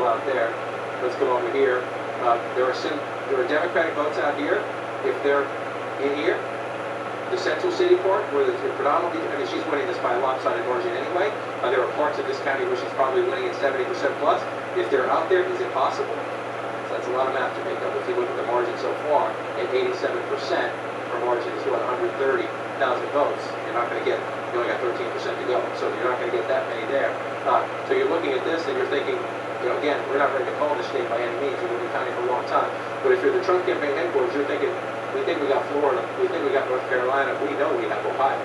out there. Let's go over here. There are Democratic votes out here. If they're in here, the central city part, where there's predominantly, I mean, she's winning this by a lopsided margin anyway. There are parts of this county where she's probably winning at 70% plus. If they're out there, is it possible? So that's a lot of math to make up. If you look at the margin so far, at 87%, her margin is what, 130,000 votes. You're not going to get, you only got 13% to go, so you're not going to get that many there. So you're looking at this and you're thinking, you know, again, we're not ready to call this state by any means. We've been counting for a long time. But if you're the Trump campaign headquarters, you're thinking, we think we got Florida, we think we got North Carolina, we know we have Ohio.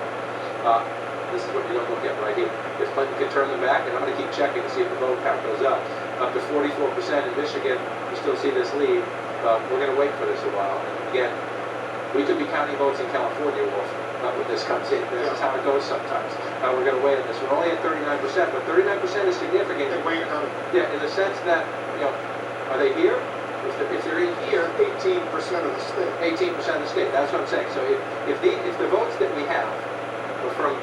This is what you're going to look at right here. If Clinton can turn them back, and I'm going to keep checking to see if the vote count goes up to 44% in Michigan, you still see this lead. We're going to wait for this a while. And again, we could be counting votes in California, Wolf, when this comes in. This is how it goes sometimes. We're going to wait on this. We're only at 39%, but 39% is significant. Yeah, in the sense that, you know, are they here? If they're in here, 18% of the state. 18% of the state. That's what I'm saying. So if the votes that we have are from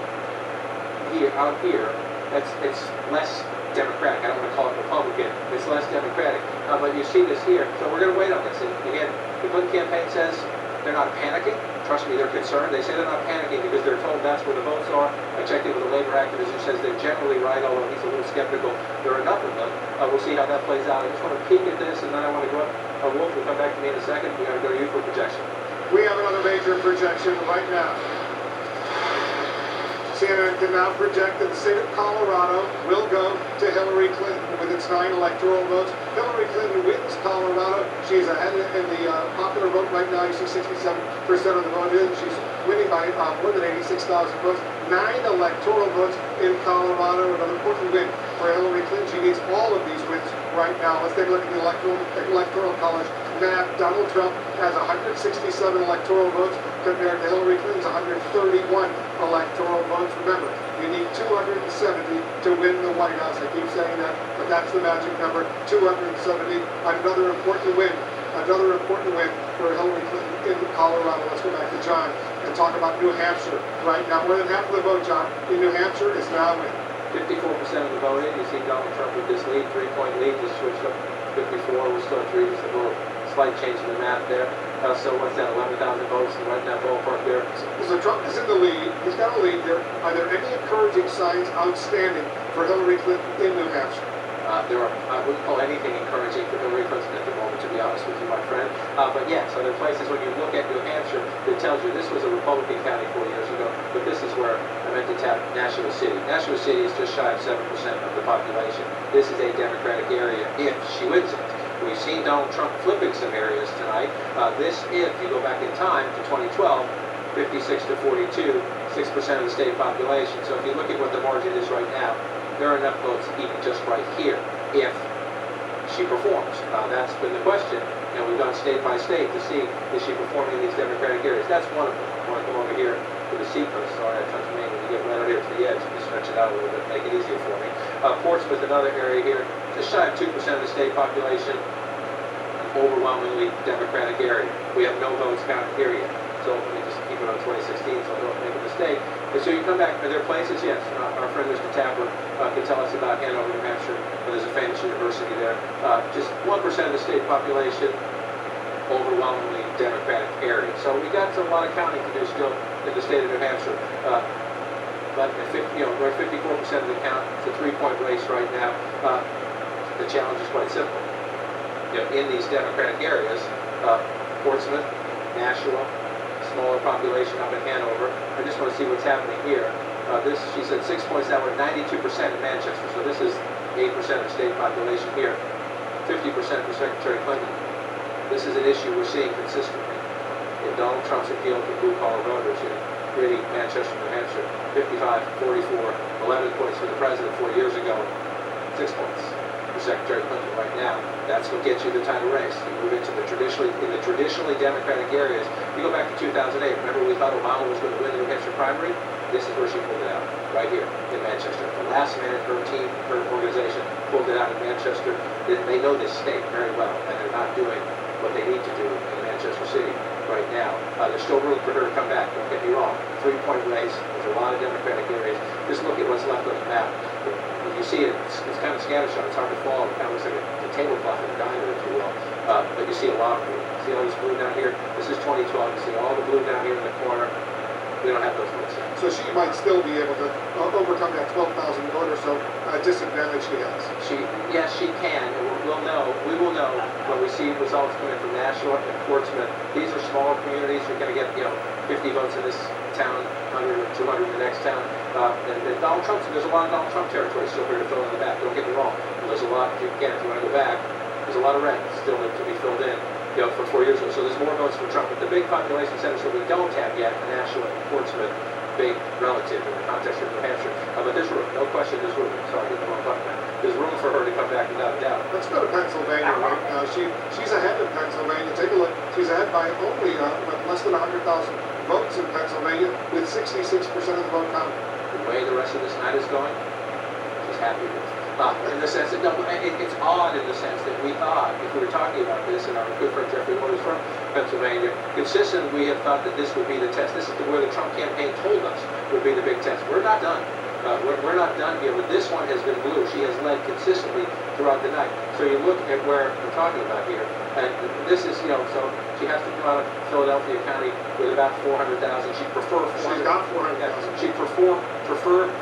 here out here, it's less Democratic. I don't want to call it Republican. It's less Democratic. But you see this here. So we're going to wait on this. And again, the Clinton campaign says they're not panicking. Trust me, they're concerned. They say they're not panicking because they're told that's where the votes are. I checked in with a labor activist who says they're generally right, although he's a little skeptical. There are enough of them. We'll see how that plays out. I just want to peek at this, and then I want to go up. Wolf will come back to me in a second. We're going to go to you for projection. We have another major projection right now. CNN can now project that the state of Colorado will go to Hillary Clinton with its 9 electoral votes. Hillary Clinton wins Colorado. She's ahead in the popular vote right now. You see 67% of the vote in. She's winning by more than 86,000 votes. 9 electoral votes in Colorado. Another important win for Hillary Clinton. She needs all of these wins right now. Let's take a look at the electoral college map. Donald Trump has 167 electoral votes compared to Hillary Clinton's 131 electoral votes. Remember, you need 270 to win the White House. I keep saying that, but that's the magic number, 270. Another important win for Hillary Clinton in Colorado. Let's go back to John and talk about New Hampshire. Right now, more than half of the vote, John, in New Hampshire is now in. 54% of the vote in. You see Donald Trump with this lead, 3-point lead, just switched up 54. We're still at 3. Just a little slight change in the map there. So what's that, 11,000 votes right in that ballpark there? So Trump is in the lead. He's got a lead there. Are there any encouraging signs outstanding for Hillary Clinton in New Hampshire? There are, I wouldn't call anything encouraging for Hillary Clinton at the moment, to be honest with you, my friend. But yes, other places when you look at New Hampshire, it tells you this was a Republican county 4 years ago, but this is where I meant to tap Nashua City. Nashua City is just shy of 7% of the population. This is a Democratic area if she wins it. We've seen Donald Trump flipping some areas tonight. This, if you go back in time to 2012, 56 to 42, 6% of the state population. So if you look at what the margin is right now, there are enough votes even just right here if she performs. That's been the question, and we've gone state by state to see is she performing in these Democratic areas. That's one of them. I want to come over here to the seacoast. Sorry, I touched me when you get right over here to the edge. Just stretch it out a little bit, make it easier for me. Portsmouth, another area here, just shy of 2% of the state population, an overwhelmingly Democratic area. We have no votes counted here yet. So let me just keep it on 2016 so I don't make a mistake. And so you come back, are there places? Yes. Our friend Mr. Tapper can tell us about Hanover, New Hampshire, where there's a famous university there. Just 1% of the state population, overwhelmingly Democratic area. So we got a lot of counting to do still in the state of New Hampshire. But we're 54% of the count. It's a 3-point race right now. The challenge is quite simple. In these Democratic areas, Portsmouth, Nashua, smaller population up in Hanover. I just want to see what's happening here. She said 6 points now. We're at 92% in Manchester. So this is 8% of the state population here. 50% for Secretary Clinton. This is an issue we're seeing consistently in Donald Trump's appeal to blue-collar voters in gritty Manchester, New Hampshire. 55, 44, 11 points for the president 4 years ago. 6 points for Secretary Clinton right now. That's what gets you the title race. You move into the traditionally Democratic areas. You go back to 2008. Remember we thought Obama was going to win the New Hampshire primary? This is where she pulled it out, right here in Manchester. The last man, her team, her organization pulled it out in Manchester. They know this state very well, and they're not doing what they need to do in Manchester City right now. There's still room for her to come back, don't get me wrong. 3-point race, there's a lot of Democratic areas. Just look at what's left on the map. If you see it, it's kind of scattershot. It's hard to follow. It kind of looks like a But you see a lot of blue. See all this blue down here? This is 2012. You see all the blue down here in the corner. We don't have those votes yet. So she might still be able to overcome that 12,000 vote or so disadvantage she has. Yes, she can, and we will know when we see results coming from Nashua and Portsmouth. These are smaller communities. You're going to get 50 votes in this town, 100 or 200 in the next town. And Donald Trump, there's a lot of Donald Trump territory still here to fill in the back. Don't get me wrong. There's a lot. Again, if you want to go back, there's a lot of red still to be filled in. For 4 years ago. So there's more votes for Trump. But the big population centers that we don't have yet, Nashua and Portsmouth, big relative in the context of New Hampshire. But there's room. No question there's room. Sorry, I get the wrong button. There's room for her to come back without a doubt. Let's go to Pennsylvania. She's ahead of Pennsylvania. Take a look. She's ahead by only less than 100,000 votes in Pennsylvania, with 66% of the vote count. The way the rest of this night is going, she's happy with it. In the sense that, it's odd in the sense that we thought, if we were talking about this, and our good friend Jeffrey Moore is from Pennsylvania, consistently we had thought that this would be the test. This is where the Trump campaign told us would be the big test. We're not done. We're not done here, but this one has been blue. She has led consistently throughout the night. So you look at where we're talking about here, and this is, so she has to come out of Philadelphia County with about 400,000. She'd prefer 400,000. She's got 400,000. She'd prefer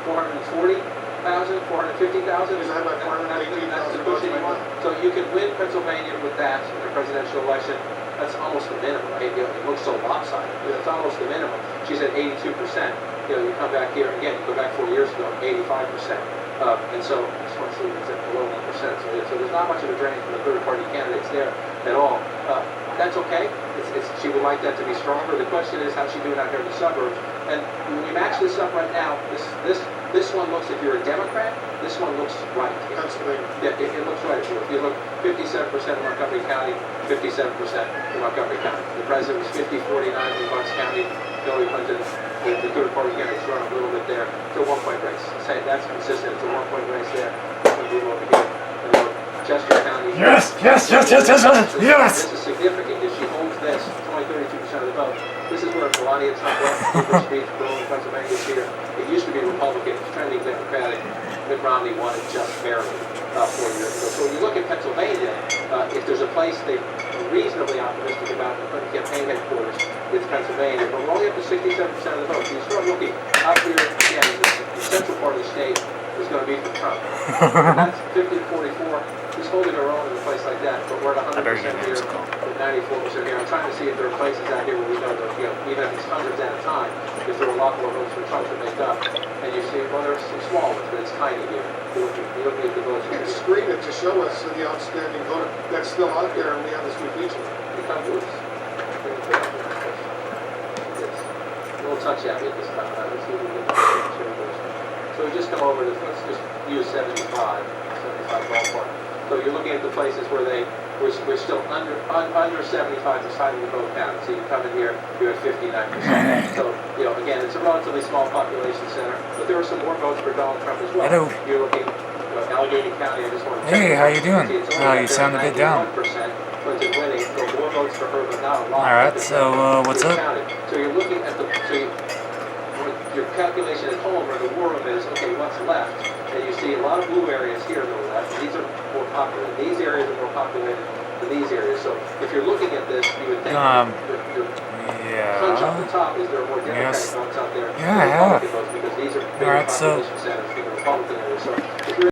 440,000, 450,000. She's ahead by 418,000 votes right now. So you can win Pennsylvania with that in a presidential election. That's almost the minimum. Right? It looks so lopsided. It's almost the minimum. She's at 82%. You come back here again. You go back 4 years ago, 85%. And so I just want to see if it's at below 1%. So there's not much of a drain from the third-party candidates there at all. That's okay. She would like that to be stronger. The question is, how's she doing out here in the suburbs? And when we match this up right now, this one looks, if you're a Democrat, this one looks right. Pennsylvania. Yeah, it looks right. If you look, 57% in Montgomery County, 57% in Montgomery County. The president was 50-49 in Bucks County. Hillary Clinton, the third-party candidates run a little bit there. It's a one-point race. Say that's consistent. It's a one-point race there. We move over here. And then Chester County. Yes. This is significant. If she holds this, 32% of the vote. This is where Melania Trump left the speech in Pennsylvania this year. It used to be Republican, it's trending Democratic. Mitt Romney won it just barely 4 years ago. So when you look at Pennsylvania, if there's a place they're reasonably optimistic about the Clinton campaign headquarters, it's Pennsylvania. But we're only up to 67% of the vote. So you start looking up here, again, the central part of the state is going to be for Trump. That's 50-44. She's holding her own in a place like that, but we're at 100% here, at 94% here. I'm trying to see if there are places out here where we know that, even if it's hundreds at a time, if there are a lot more votes for Trump to make up. And you see, well, there's some small ones, but it's tiny here. You look at the votes. You can screen it to show us the outstanding voter that's still out there, and we have this new feature. Become loose. A little touch at me this time. Let's see if we can share those. So we just come over to, let's just use 75 ballpark. So you're looking at the places where we're still under 75 deciding the vote count. So you come in here, you're at 59%. So, again, it's a relatively small population center, but there are some more votes for Donald Trump as well. Hello. You're looking, Allegheny County, I just want to Hey, how you doing? Oh, you sound a bit down. Clinton winning, so more votes for her, but not a lot. Alright, so what's up? So you're looking at your calculation at home, where the war room is, okay, what's left? And you see a lot of blue areas here on the left. These are more populated. These areas are more populated than these areas. So if you're looking at this, you would think your punch up the top is there are more Democratic votes out there than Republican votes, because these are bigger population centers than the Republican areas. So if you're